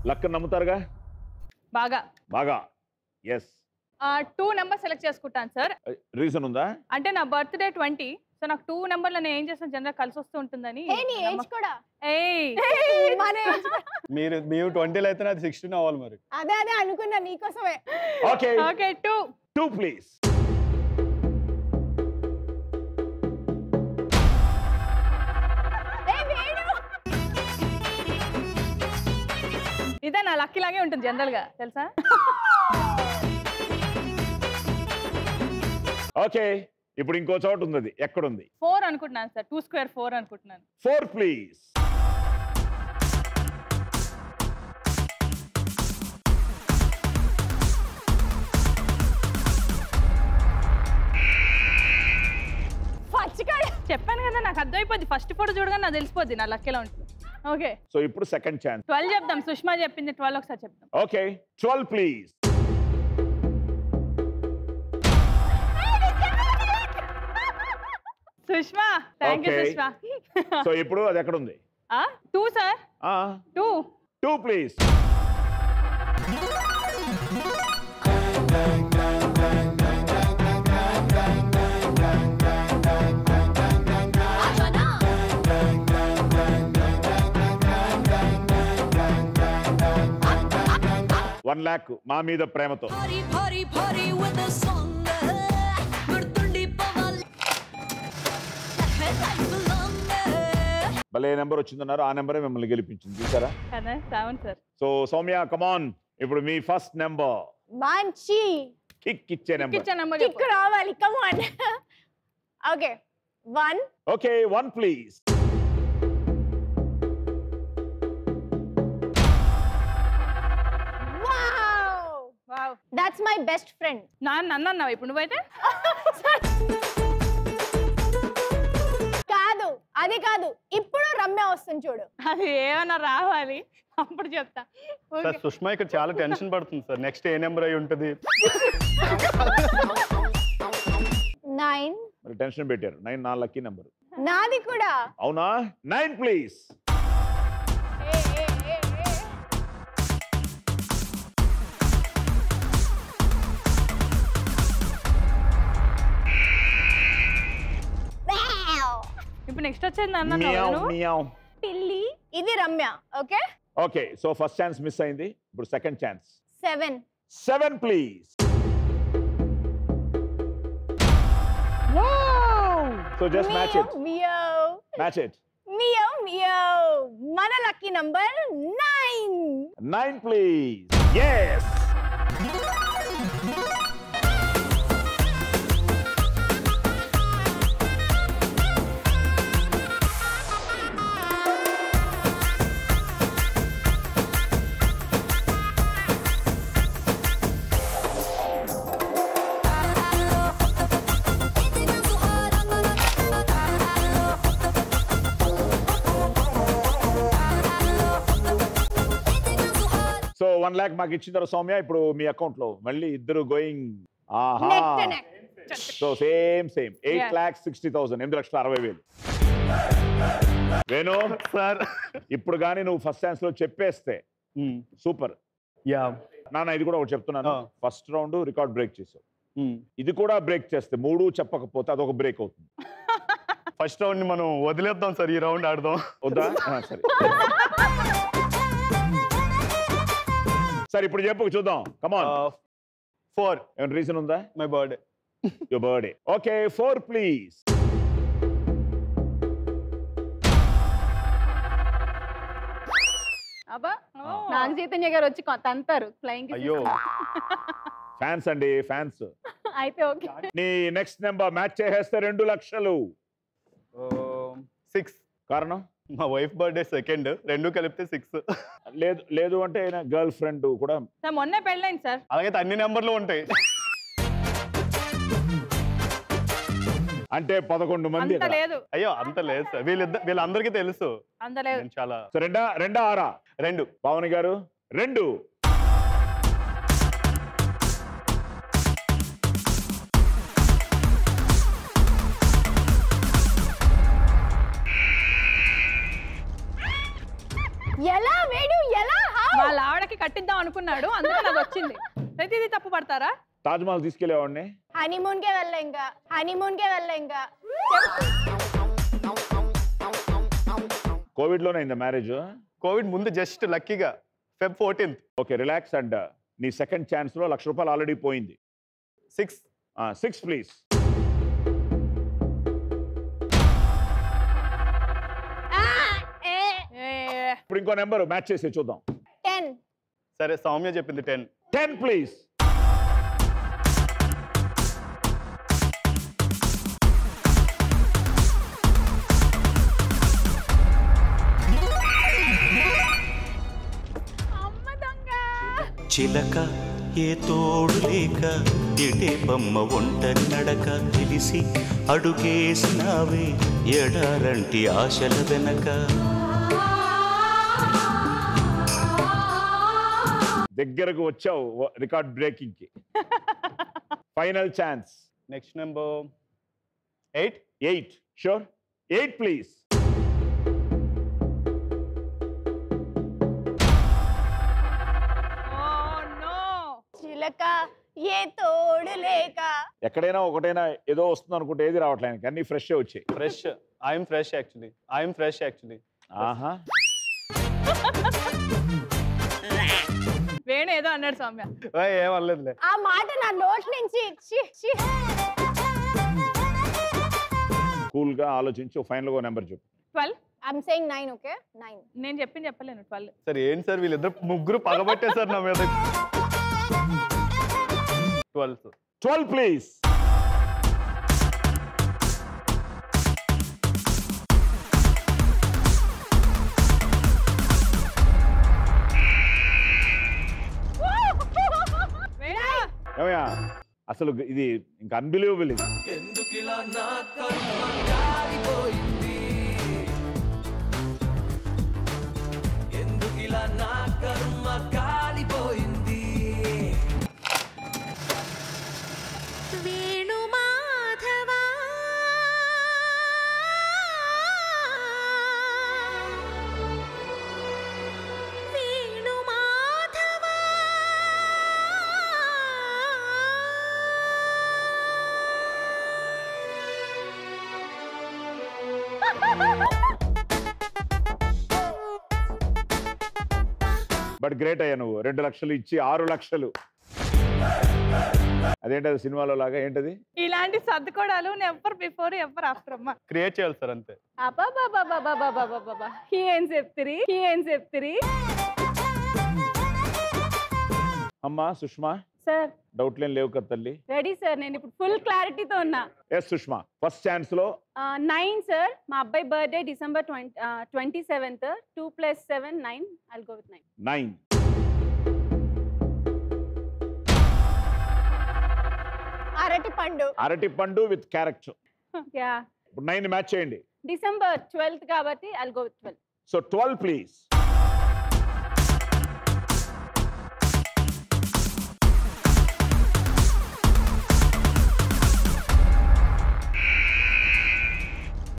Luck నమ్ముతారుగా బాగా బాగా yes 2 number select చేసుకుంటాను సార్ రీజన్ ఉందా అంటే నా బర్త్డే 20 సో నాకు 2 నెంబర్లు నేను ఏం చేస్తాను జనరల్ కలిసి వస్తూ ఉంటుందని మీరు 20 అయితే అది 16 అవ్వాలి మరి అదే అనుకున్నా నీకోసమే ఓకే ఓకే 2 ప్లీజ్ ఇదే నా లక్కీ లాగే ఉంటుంది జనరల్ గా తెలుసా ఓకే ఇప్పుడు ఇంకో చోట ఉంది అది ఎక్కడుంది 4 అనుకుంటున్నాను సార్ 2 స్క్వేర్ 4 అనుకుంటున్నాను 4 ప్లీజ్ చెప్పాను కదా నాకు అర్థమైపోద్ది ఫస్ట్ ఫోటో చూడగానే నాకు తెలిసిపోద్ది నా లక్కీలో ఉంటుంది ఓకే సో ఇప్పుడు సెకండ్ ఛాన్స్ 12 చెప్దాం సుష్మా చెప్పింది 12 ఒకసారి చెప్దాం okay 12 please Sushma thank you Sushma so ఇప్పుడు అది ఎక్కడ ఉంది 2 సార్ 2 ప్లీజ్ $1 lakh మా మీద ప్రేమతో భలే నెంబర్ వచ్చిందన్నారు ఆ నెంబరే మిమ్మల్ని గెలిపించింది చూసారా సో సౌమ్య కమాన్ ఇప్పుడు మీ ఫస్ట్ నెంబర్ మంచి కిక్ ఇచ్చే నెంబర్ కిక్ రావాలి come on okay 1 okay 1 please Wow, that's my best friend. నన్ను అన్నావు ఇప్పుడు నువ్వైతే కాదు అది కాదు ఇప్పుడు రమ్య వస్తుంది చూడు అది ఏమన్నా రావాలి అప్పుడు చెప్తా సార్ సుష్మా ఇక్కడ చాలా టెన్షన్ పడుతుంది సార్ నెక్స్ట్ ఏ నెంబర్ అయి ఉంటుంది 9 మరి టెన్షన్ పెట్టారు 9 నా లక్కీ నెంబర్ నాది కూడా అవునా 9 ప్లీజ్ ఇప్పుడు నెక్స్ట్ వచ్చేది అన్న పిల్లి ఇది Ramya okay okay so first chance miss అయింది ఇప్పుడు second chance 7 please so just match it match it మన lucky number 9 please yes so 1 lakh మాకు ఇచ్చిన తర్వాత సౌమ్య ఇప్పుడు మీ అకౌంట్ లో మళ్ళీ ఇద్దరు going so same 8,60,000 8,60,60,000 Venu sir ఇప్పుడు కానీ నువ్వు ఫస్ట్ ఛాన్స్ లో చెప్పేస్తే సూపర్ యా నాన్న ఇది కూడా ఒకటి చెప్తున్నాను ఫస్ట్ రౌండ్ రికార్డ్ బ్రేక్ చేసావు ఇది కూడా బ్రేక్ చేస్తే 3 చెప్పకపోతే అదొక బ్రేక్ అవుతుంది ఫస్ట్ రౌండ్ ని మనం వదిలేద్దాం సార్ ఈ రౌండ్ ఆడదాం వద్దా సరే సరే ఇప్పుడు చెప్పు చూద్దాం కమాన్ 4 ఏమైనా రీజన్ ఉందా my birthday your birthday okay 4 please అబ్బా నాగ చైతన్య గారు వచ్చి తంతారు ఫ్లయింగ్ అయ్యో ఫ్యాన్స్ అండి ఫ్యాన్స్ అయితే ఓకే నీ నెక్స్ట్ నెంబర్ మ్యాచ్ చేసేస్తే 2 లక్షలు 6 కారణం మా వైఫ్ బర్త్డే సెకండ్ రెండు కలిపితే 6 లేదు లేదు అంటే గర్ల్ ఫ్రెండ్ కూడా మొన్నే పెళ్ళైంది సార్ అలాగే అన్ని నెంబర్లు ఉంటాయి అంటే 11 మంది లేదు అయ్యో అంత లేదు సార్ వీళ్ళందరికీ తెలుసు అంత లేదు చాలా రెండా ఆరా 2 పావని గారు 2 ఎలా వేడు ఎలా వాళ్ళ ఆవిడ అనుకున్నాడు, అందుకని అది వచ్చింది. ప్రతిదీ తప్పు పడతారా? తాజ్మహల్ తీసుకెళ్లేవాడిని. హనీమూన్ కే వెళ్ళా ఇంకా కోవిడ్ లోనే అయిందా మ్యారేజ్? కోవిడ్ ముందు జస్ట్ లక్కీగా Feb 14th. Okay, relax. And నీ సెకండ్ ఛాన్స్ లో ₹1,00,000 ఆల్రెడీ పోయింది. 6. 6 ప్లీజ్. ఇప్పుడు ఇంకో నెంబర్ మ్యాచ్ చేసి చూద్దాం. 10. సరే, సౌమ్య చెప్పింది 10. 10 ప్లీజ్. చిలక ఏ తోడు లేక ఎటే బొమ్మ ఒంటరి నడక తెలిసి అడుగేసినావే ఎడారంటి ఆశల వెనక. దగ్గరకు వచ్చావు రికార్డ్ బ్రేకింగ్ కి. Final chance. Next number 8. 8 sure. 8 please. చిలక ఏ తోడు లేక. ఎక్కడైనా ఒకటైనా ఏదో వస్తుంది అనుకుంటే ఏది రావట్లేదు, అన్ని ఫ్రెష్ వచ్చాయి. ఫ్రెష్. I'm fresh actually. ఆహా, వేణు ఏదో అన్నాడు సౌమ్య. ఏమనలేదులే. ఆ మాట నా నోట్ నుంచి కూల్ గా ఆలోచించి ఫైనల్ గా నెంబర్ చెప్పు. 12. I'm saying 9, okay? 9. నేను చెప్పలేను 12. సరే, ఏంటి సార్ వీళ్ళిద్దరు ముగ్గురు పగబట్టేశారు నా మీద. 12. 12 ప్లీజ్. ఏమయ్యా, అసలు ఇది ఇంకా అన్బిలీవబుల్. ఇది బట్ గ్రేట్ అయ్యా నువ్వు. 2 లక్షలు ఇచ్చి 6 లక్షలు. అదేంటది సినిమాలో లాగా? ఏంటది? ఇలాంటి సర్దుకోవడాలు ఎవరు బిఫోర్ ఎవరు ఆఫ్టర్ అమ్మా. క్రియేట్ చేయాలి సార్, అంతే. ఏం చెప్తిరి అమ్మా సుష్మా, సార్? డౌట్లేం లేవు కదా తల్లి? రెడీ సార్, నేను ఇప్పుడు ఫుల్ క్లారిటీతో ఉన్నా. ఎస్ సుష్మా, ఫస్ట్ ఛాన్స్ లో 9 సార్. మా అబ్బాయి birthday December 27th. 2 + 7 9. I'll go with 9. 9. అరటి పండు విత్ క్యారెక్టర్. యా. ఇప్పుడు 9 మ్యాచ్ చేయండి. డిసెంబర్ 12th కాబట్టి I'll go with 12. So 12 please.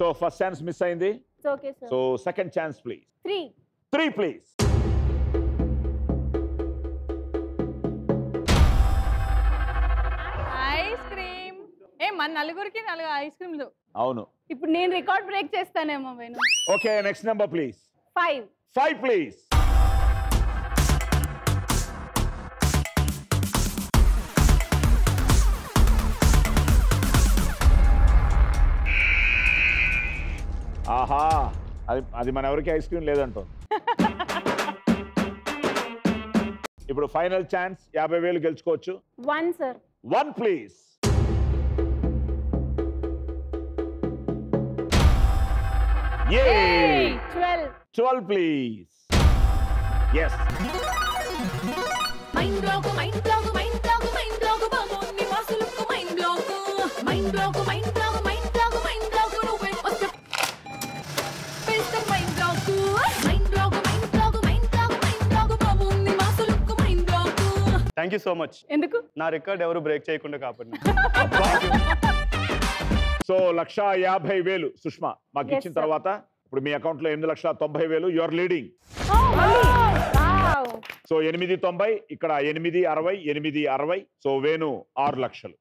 So first chance miss అయింది. It's okay sir. So second chance please. 3. 3 please. Ice cream. మన నలుగురికి 4 ఐస్ క్రీమ్లు. అవును. ఇప్పుడు నేను రికార్డ్ బ్రేక్ చేస్తానేమో Venu. Okay, next number please. 5. 5 please. ఆహా, అది మన ఎవరికి ఐస్ క్రీమ్ లేదంటో. ఇప్పుడు ఫైనల్ ఛాన్స్, 50,000 గెలుచుకోవచ్చు. 1 sir. 1 please. Yay! 12 please. Yes. Mind block బాబోని వాసులకు mind block నువ్వే వస్తే పెద్ద mind block బాబోని వాసులకు mind block. Thank you so much. ఎందుకు? నా రికార్డ్ ఎవరు బ్రేక్ చేయకుండా కాపాడిన. సో 1,50,000 సుష్మా మాకు ఇచ్చిన తర్వాత ఇప్పుడు మీ అకౌంట్ లో 8,90,000. You are leading. సో 890, ఇక్కడ 860, 860. సో వేణు 6 లక్షలు.